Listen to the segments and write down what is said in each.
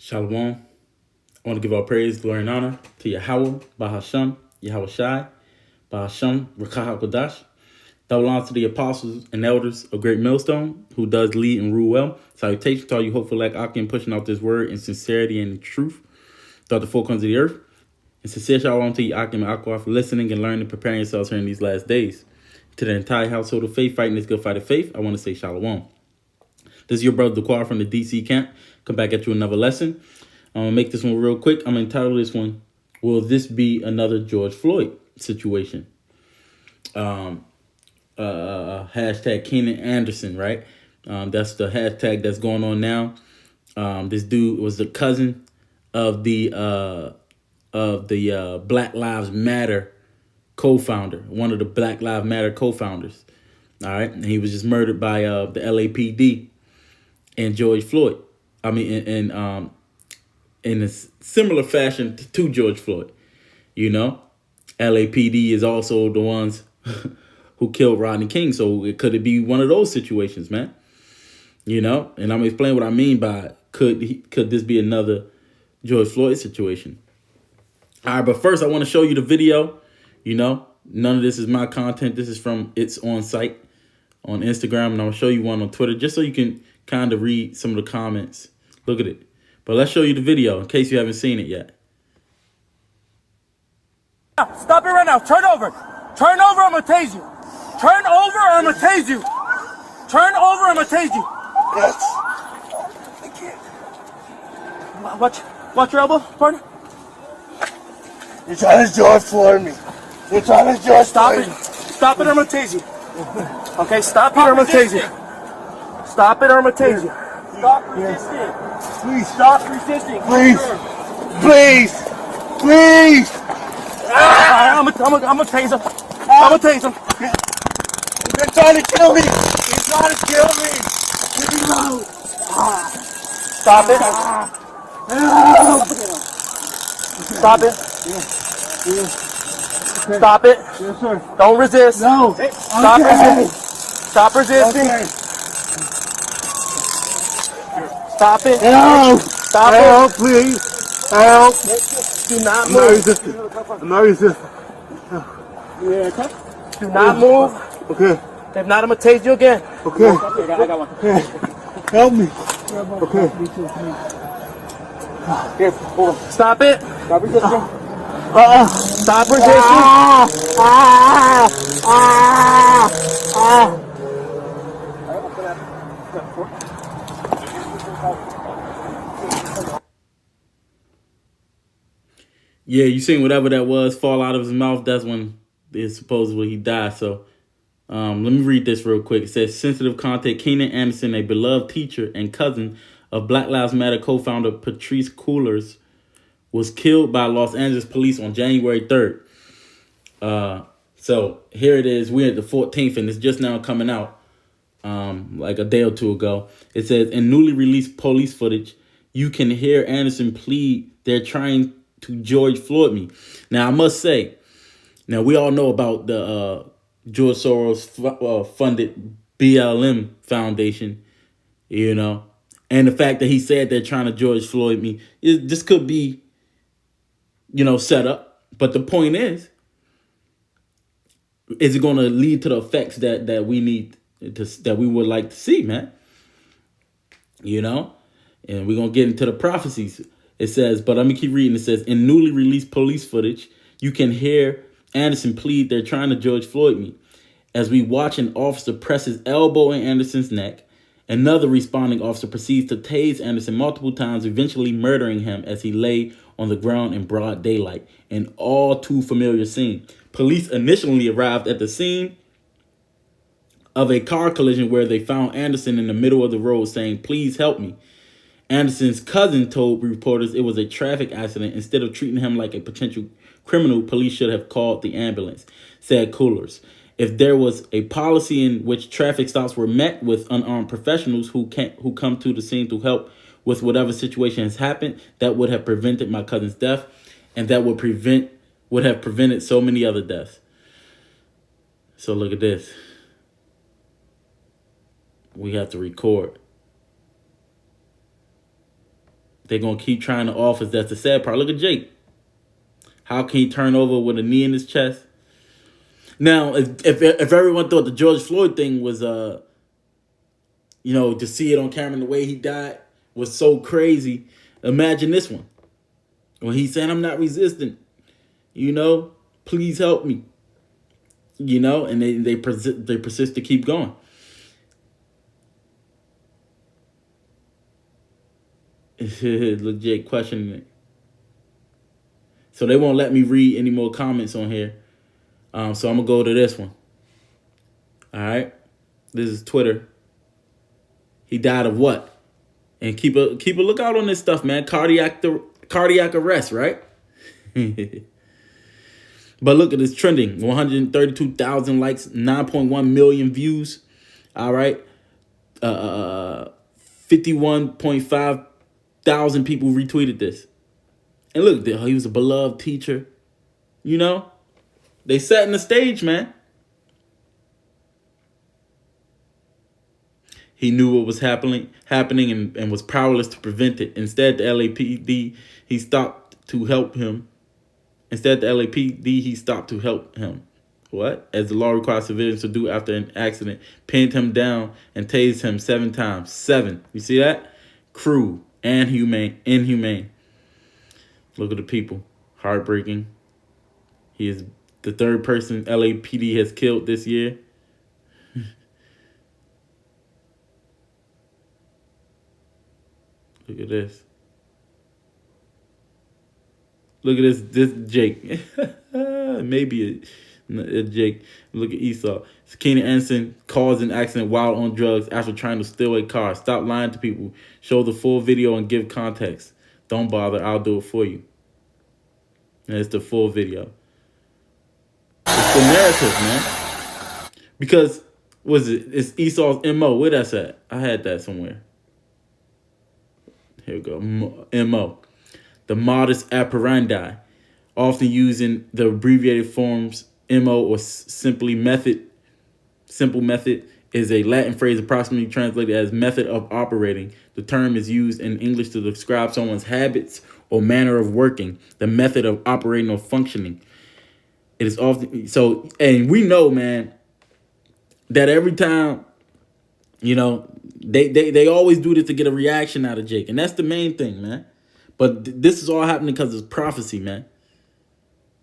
Shalom. I want to give all praise, glory, and honor to Yahweh, Bahasham, Yahweh Shai, Bahasham, Rakah HaKodash. That belongs to the apostles and elders of Great Millstone, who does lead and rule well. Salutations to all you hopeful like Akim pushing out this word in sincerity and in truth throughout the four corners of the earth. And sincere shalom to you, Akim and Aqua, for listening and learning and preparing yourselves here in these last days. To the entire household of faith fighting this good fight of faith, I want to say shalom. This is your brother Daquar from the DC camp. Come back at you another lesson. I'm going to make this one real quick. I'm going to entitle this one, Will This Be Another George Floyd Situation? Hashtag Keenan Anderson, right? That's the hashtag that's going on now. This dude was the cousin of the Black Lives Matter co-founder, one of the Black Lives Matter co-founders. All right, and he was just murdered by the LAPD and George Floyd. I mean, in a similar fashion to George Floyd. You know, LAPD is also the ones who killed Rodney King. So could it be one of those situations, man? You know, and I'm explaining what I mean by could this be another George Floyd situation? All right, but first I want to show you the video. You know, none of this is my content. This is from It's On Site on Instagram, and I'm gonna show you one on Twitter just so you can kind of read some of the comments. Look at it. But let's show you the video in case you haven't seen it yet. Stop it right now. Turn over. Turn over, I'm gonna tase you. Turn over or I'm gonna tase you. Turn over, I'm gonna tase you. Yes. I can't. Watch your elbow, partner. You're trying to George Floyd me. You're trying to George Stop Floyd it. me. Stop it or I'm gonna tase you. Okay, stop it or I'm gonna tase you. Stop it or I'm gonna tase you. Stop resisting. Please. Stop resisting. Please. Please. Please. I'm gonna tase him. I'm gonna tase him. They're trying to kill me. They're trying to kill me. Leave me alone. Stop it. Stop it. Stop it. Yes, sir. Don't resist. No. Stop resisting. Stop resisting. Okay. Stop it. Help. Stop Help, it. please. Help. Do not I'm not move. resisting. I'm not resisting. Do not move. Okay. If not, I'm gonna tase you again. Okay. I got one. Okay. Help me. Okay. Here, hold on. Stop it. Stop resisting. Stop resisting. Yeah, you seen whatever that was fall out of his mouth. That's when it's supposedly he died. So let me read this real quick. It says, sensitive content, Keenan Anderson, a beloved teacher and cousin of Black Lives Matter co-founder Patrice Cullors, was killed by Los Angeles police on January 3rd. So here it is. We're at the 14th, and it's just now coming out like a day or two ago. It says, in newly released police footage, you can hear Anderson plead they're trying to George Floyd me. Now, I must say, now we all know about the George Soros funded BLM Foundation, you know, and the fact that he said they're trying to George Floyd me. This could be, you know, set up. But the point is it going to lead to the effects that we need to, that we would like to see, man? You know, and we're going to get into the prophecies. It says, but let me keep reading. It says, in newly released police footage, you can hear Anderson plead they're trying to George Floyd me. As we watch an officer press his elbow in Anderson's neck, another responding officer proceeds to tase Anderson multiple times, eventually murdering him as he lay on the ground in broad daylight. An all too familiar scene. Police initially arrived at the scene of a car collision where they found Anderson in the middle of the road saying, please help me. Anderson's cousin told reporters it was a traffic accident. Instead of treating him like a potential criminal, police should have called the ambulance, said Cullors. If there was a policy in which traffic stops were met with unarmed professionals who come to the scene to help with whatever situation has happened, that would have prevented my cousin's death, and that would have prevented so many other deaths. So look at this. We have to record. They're going to keep trying to office. That's the sad part. Look at Jake. How can he turn over with a knee in his chest? Now, if everyone thought the George Floyd thing was, to see it on camera and the way he died was so crazy, imagine this one. When he's saying, I'm not resistant, please help me, and they persist to keep going. Look, Jake questioning it. So they won't let me read any more comments on here. So I'm going to go to this one. All right. This is Twitter. He died of what? And keep a lookout on this stuff, man. Cardiac arrest, right? But look at this trending. 132,000 likes, 9.1 million views. All right. 51.5 thousand people retweeted this. And look, he was a beloved teacher. They set in the stage, man. He knew what was happening and was powerless to prevent it. Instead, the LAPD, he stopped to help him. What? As the law requires civilians to do after an accident, pinned him down and tased him 7 times. 7. You see that? Cruel and inhumane. Look at the people. Heartbreaking. He is the 3rd person LAPD has killed this year. Look at this. Look at this Jake. Maybe a Jake. Look at Esau. Keenan Anderson caused an accident while on drugs after trying to steal a car. Stop lying to people. Show the full video and give context. Don't bother. I'll do it for you. And it's the full video. It's the narrative, man. Because, it's Esau's MO. Where that's at? I had that somewhere. Here we go. MO. The modus operandi. Often using the abbreviated forms MO or simple method is a Latin phrase approximately translated as method of operating. The term is used in English to describe someone's habits or manner of working, the method of operating or functioning. It is often so, and we know, man, that every time, they always do this to get a reaction out of Jake, and that's the main thing, man. But this is all happening because it's prophecy, man.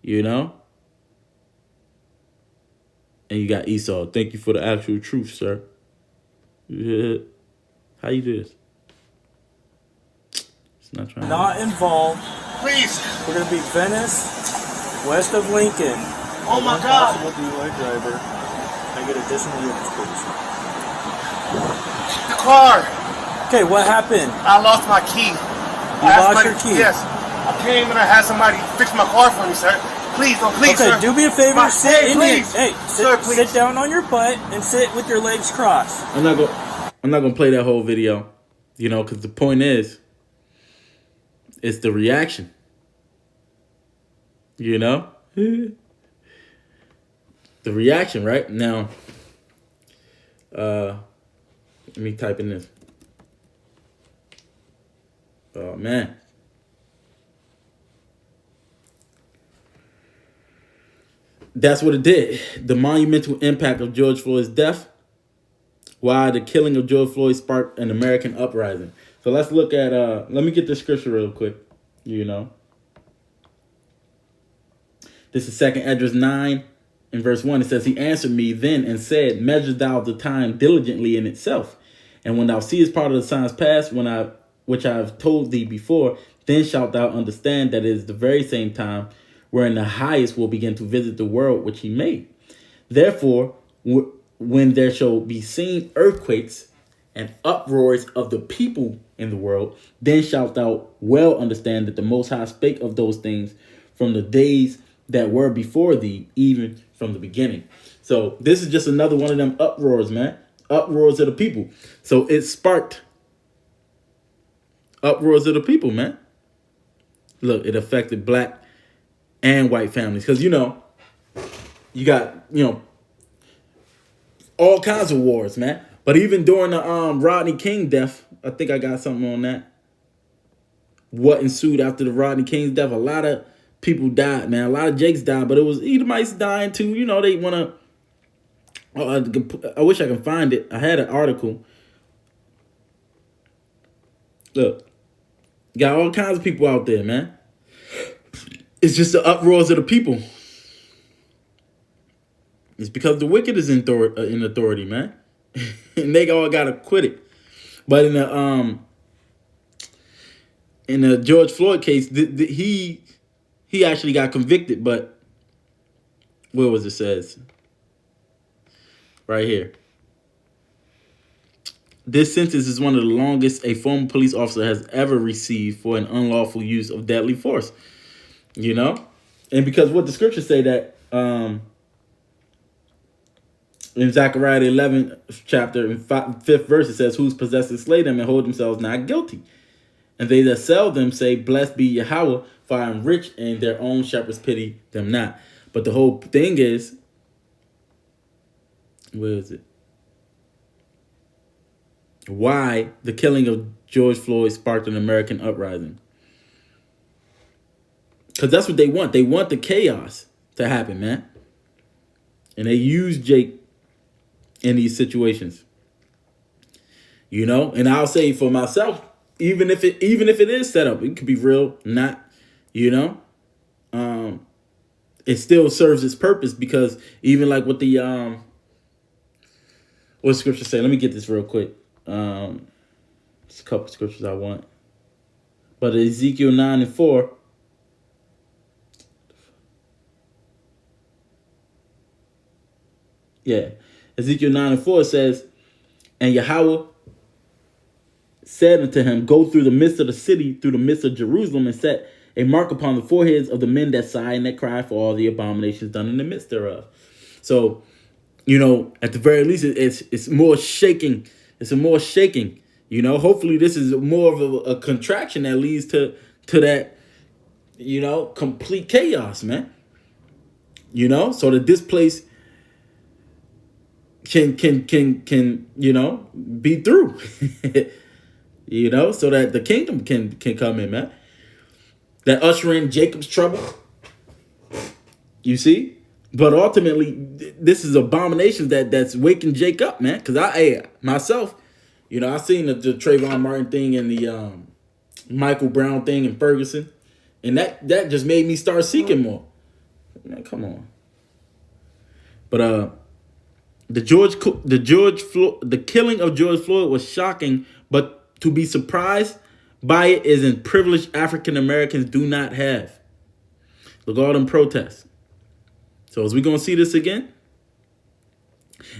And you got Esau. Thank you for the actual truth, sir. Yeah. How you do this? It's not trying. Not involved. Please. We're gonna be Venice, west of Lincoln. Oh my God. Possible DUI driver. I get additional units, please. The car. Okay, what happened? I lost my key. You lost your key? Yes. I came and I had somebody fix my car for me, sir. Please, Okay, sir. do me a favor. Sit in here. please. Hey, Sir, please. sit down on your butt and sit with your legs crossed. I'm not gonna play that whole video, because the point is, it's the reaction. The reaction, right? Now, let me type in this. Oh, man. That's what it did. The monumental impact of George Floyd's death, why the killing of George Floyd sparked an American uprising. So let's look at, let me get the scripture real quick, This is 2 Esdras 9 in verse 1. It says, he answered me then and said, measure thou the time diligently in itself. And when thou seest part of the signs past, which I have told thee before, then shalt thou understand that it is the very same time wherein the highest will begin to visit the world which he made. Therefore, when there shall be seen earthquakes and uproars of the people in the world, then shalt thou well understand that the Most High spake of those things from the days that were before thee, even from the beginning. So this is just another one of them uproars, man. Uproars of the people. So it sparked uproars of the people, man. Look, it affected black and white families. Because, you got, all kinds of wars, man. But even during the Rodney King death, I think I got something on that. what ensued after the Rodney King's death. A lot of people died, man. A lot of Jakes died, but it was Edomites dying too. You know, they want to. I wish I can find it. I had an article. Look, got all kinds of people out there, man. It's just the uproars of the people. It's because the wicked is in authority, man, and they all gotta quit it. But in the George Floyd case, he actually got convicted. But where was it says right here? This sentence is one of the longest a former police officer has ever received for an unlawful use of deadly force. You know, and because what the scriptures say that in Zechariah the 11th chapter, in 5th verse, it says, "Whose possessors slay them and hold themselves not guilty. And they that sell them say, Blessed be Yahweh, for I am rich, and their own shepherds pity them not." But the whole thing is, where is it? Why the killing of George Floyd sparked an American uprising. Because that's what they want. They want the chaos to happen, man. And they use Jake in these situations. You know, and I'll say for myself, even if it is set up, it could be real, not, you know. It still serves its purpose, because even like what the what scripture say? Let me get this real quick. It's a couple scriptures I want. But Ezekiel 9:4. Yeah. Ezekiel 9:4 says, "And Yahweh said unto him, Go through the midst of the city, through the midst of Jerusalem, and set a mark upon the foreheads of the men that sigh and that cry for all the abominations done in the midst thereof." So, you know, at the very least, it's more shaking. It's a more shaking. You know, hopefully this is more of a contraction that leads to that, you know, complete chaos, man. You know, so that this place can you know, be through. You know, so that the kingdom can come in, man. That usher in Jacob's trouble. You see? But ultimately, this is abominations that's waking Jake up, man. Because myself, you know, I seen the Trayvon Martin thing and the Michael Brown thing in Ferguson. And that just made me start seeking more. Man, come on. But the killing of George Floyd was shocking, but to be surprised by it is in privileged African Americans do not have. Look at all them protests. So is we gonna see this again?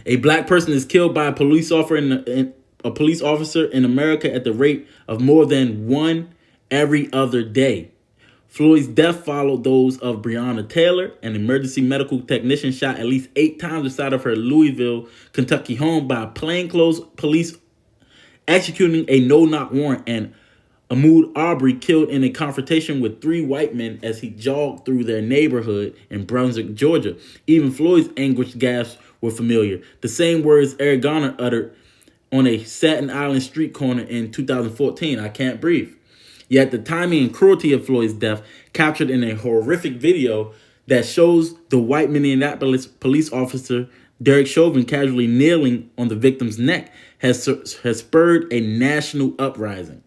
A black person is killed by a police officer in America at the rate of more than one every other day. Floyd's death followed those of Breonna Taylor, an emergency medical technician shot at least 8 times inside of her Louisville, Kentucky home by plainclothes police executing a no-knock warrant, and Ahmaud Arbery killed in a confrontation with 3 white men as he jogged through their neighborhood in Brunswick, Georgia. Even Floyd's anguished gasps were familiar. The same words Eric Garner uttered on a Staten Island street corner in 2014, "I can't breathe." Yet the timing and cruelty of Floyd's death, captured in a horrific video that shows the white Minneapolis police officer Derek Chauvin casually kneeling on the victim's neck, has spurred a national uprising.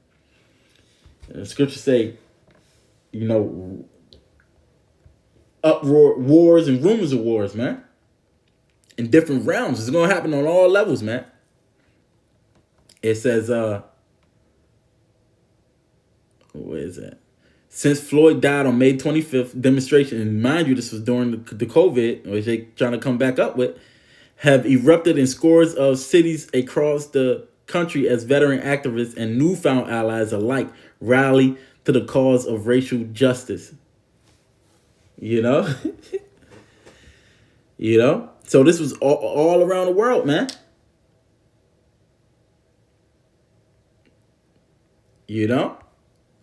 The scriptures say, you know, uproar, wars and rumors of wars, man. In different realms. It's going to happen on all levels, man. It says, where is that? Since Floyd died on May 25th, demonstration, and mind you, this was during the COVID, which they trying to come back up with, have erupted in scores of cities across the country as veteran activists and newfound allies alike rally to the cause of racial justice. You know? You know? So this was all around the world, man. You know?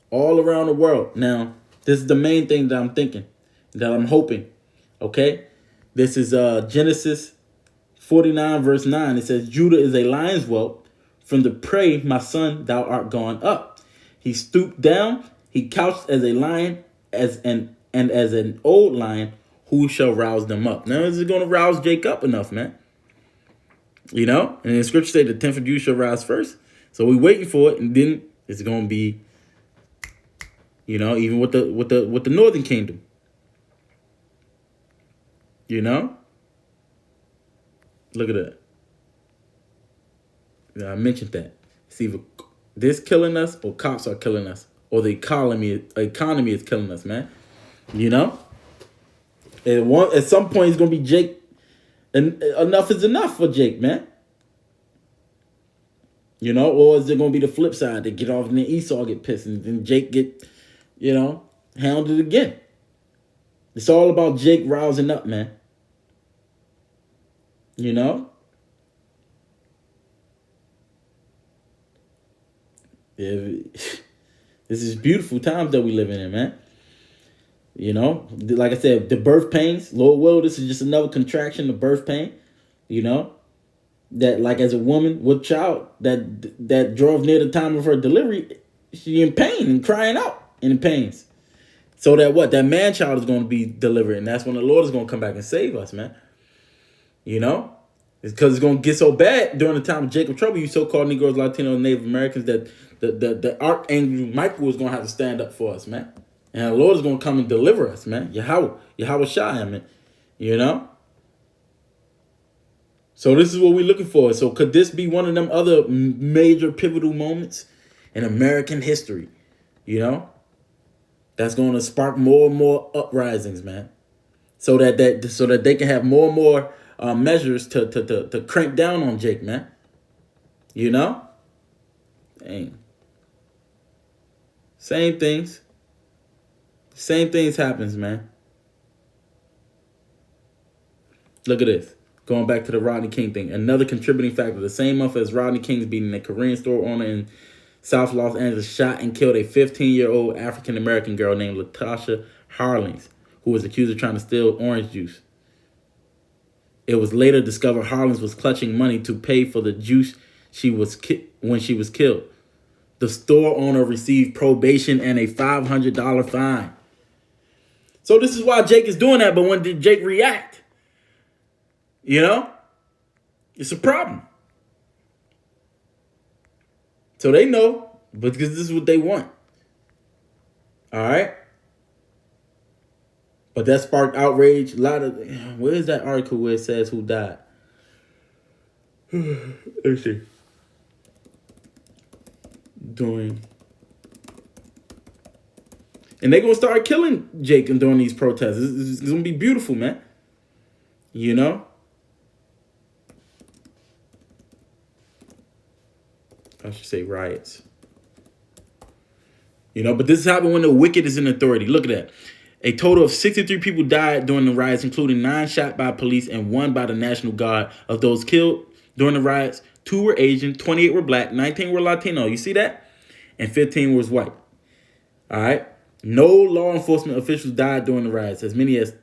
All around the world. Now, this is the main thing that I'm thinking, that I'm hoping. Okay? This is Genesis 49 verse 9. It says, "Judah is a lion's whelp. From the prey, my son, thou art gone up. He stooped down He couched as a lion, as an old lion, who shall rouse them up? Now, is it going to rouse Jake up enough, man? You know? And the scripture say the 10th of you shall rise first. So we waiting for it, and then it's going to be, you know, even with the northern kingdom. You know? Look at that. Yeah, I mentioned that. It's either this killing us or cops are killing us. Or the economy is killing us, man. You know? At some point it's gonna be Jake, and enough is enough for Jake, man. You know, or is it gonna be the flip side? They get off and then Esau get pissed and then Jake get, you know, hounded again. It's all about Jake rousing up, man. You know? This is beautiful times that we living in, man. You know, like I said, the birth pains, Lord will, this is just another contraction of birth pain. You know, that like as a woman with child that drove near the time of her delivery, she in pain and crying out in pains. So that what that man child is going to be delivered, and that's when the Lord is going to come back and save us, man. You know, it's because it's going to get so bad during the time of Jacob trouble. You so-called Negroes, Latinos, Native Americans, that the archangel Michael is going to have to stand up for us, man. And the Lord is going to come and deliver us, man. Yahweh Shai, man. You know? So this is what we're looking for. So could this be one of them other major pivotal moments in American history? You know? That's going to spark more and more uprisings, man. So that they can have more and more measures to crank down on Jake, man. You know? Dang. Same things. Same things happens, man. Look at this. Going back to the Rodney King thing. Another contributing factor. The same month as Rodney King's beating a Korean store owner in South Los Angeles shot and killed a 15-year-old African-American girl named Latasha Harlings, who was accused of trying to steal orange juice. It was later discovered Harlings was clutching money to pay for the juice when she was killed. The store owner received probation and a $500 fine. So this is why Jake is doing that, but when did Jake react? You know? It's a problem. So they know, but because this is what they want. All right? But that sparked outrage. A lot of... Where's that article where it says who died? Let's see. And they're going to start killing Jake and during these protests. It's going to be beautiful, man. You know? I should say riots. You know, but this happened when the wicked is in authority. Look at that. A total of 63 people died during the riots, including 9 shot by police and 1 by the National Guard. Of those killed during the riots, 2 were Asian, 28 were black, 19 were Latino. You see that? And 15 was white. All right? No law enforcement officials died during the riots. As many as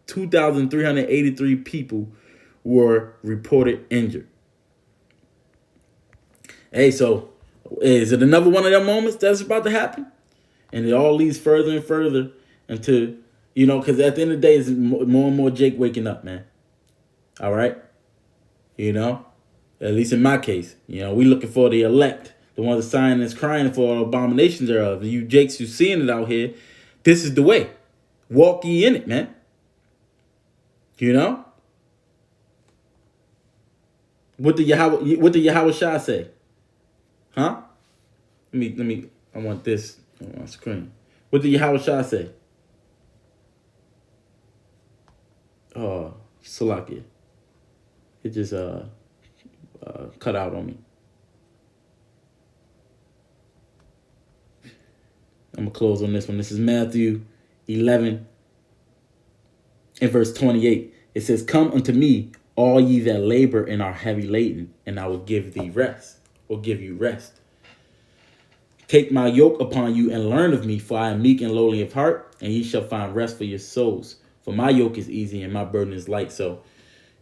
2,383 people were reported injured. Hey, so is it another one of them moments that's about to happen? And it all leads further and further into, you know, because at the end of the day, it's more and more Jake waking up, man. All right? You know? At least in my case. You know, we looking for the elect. The ones that sign is crying for all abominations thereof. You Jakes who seeing it out here, this is the way. Walk ye in it, man. You know? What did Yahweh Shai say? Huh? Let me, I want this on my screen. What did Yahweh Shai say? Oh, Salakia. It just cut out on me. I'm going to close on this one. This is Matthew 11 and verse 28. It says, "Come unto me, all ye that labor and are heavy laden, and I will give thee rest." Or give you rest. "Take my yoke upon you and learn of me, for I am meek and lowly of heart, and ye shall find rest for your souls. For my yoke is easy and my burden is light." So,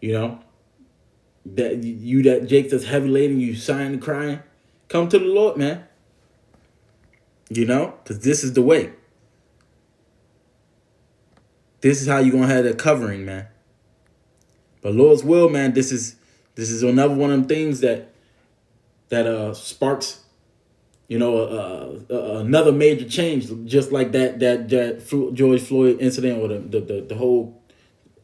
you know, that Jake that's heavy laden, you sighing and crying, come to the Lord, man. Because this is the way. This is how you're gonna have that covering, man. But Lord's will, man, this is another one of them things that sparks, another major change, just like that George Floyd incident or the whole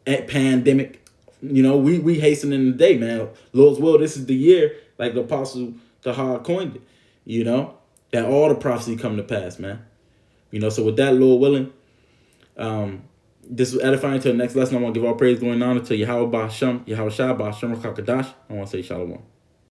pandemic. We hastening the day, man. Lord's will, this is the year, like the Apostle Tahar coined it. That all the prophecy come to pass, man. So with that, Lord willing, this was edifying. To the next lesson, I want to give all praise, glory, and honor to Yahweh Ba'Shem, Yahweh Shai Ba'Shem Rakakadash. I want to say Shalom.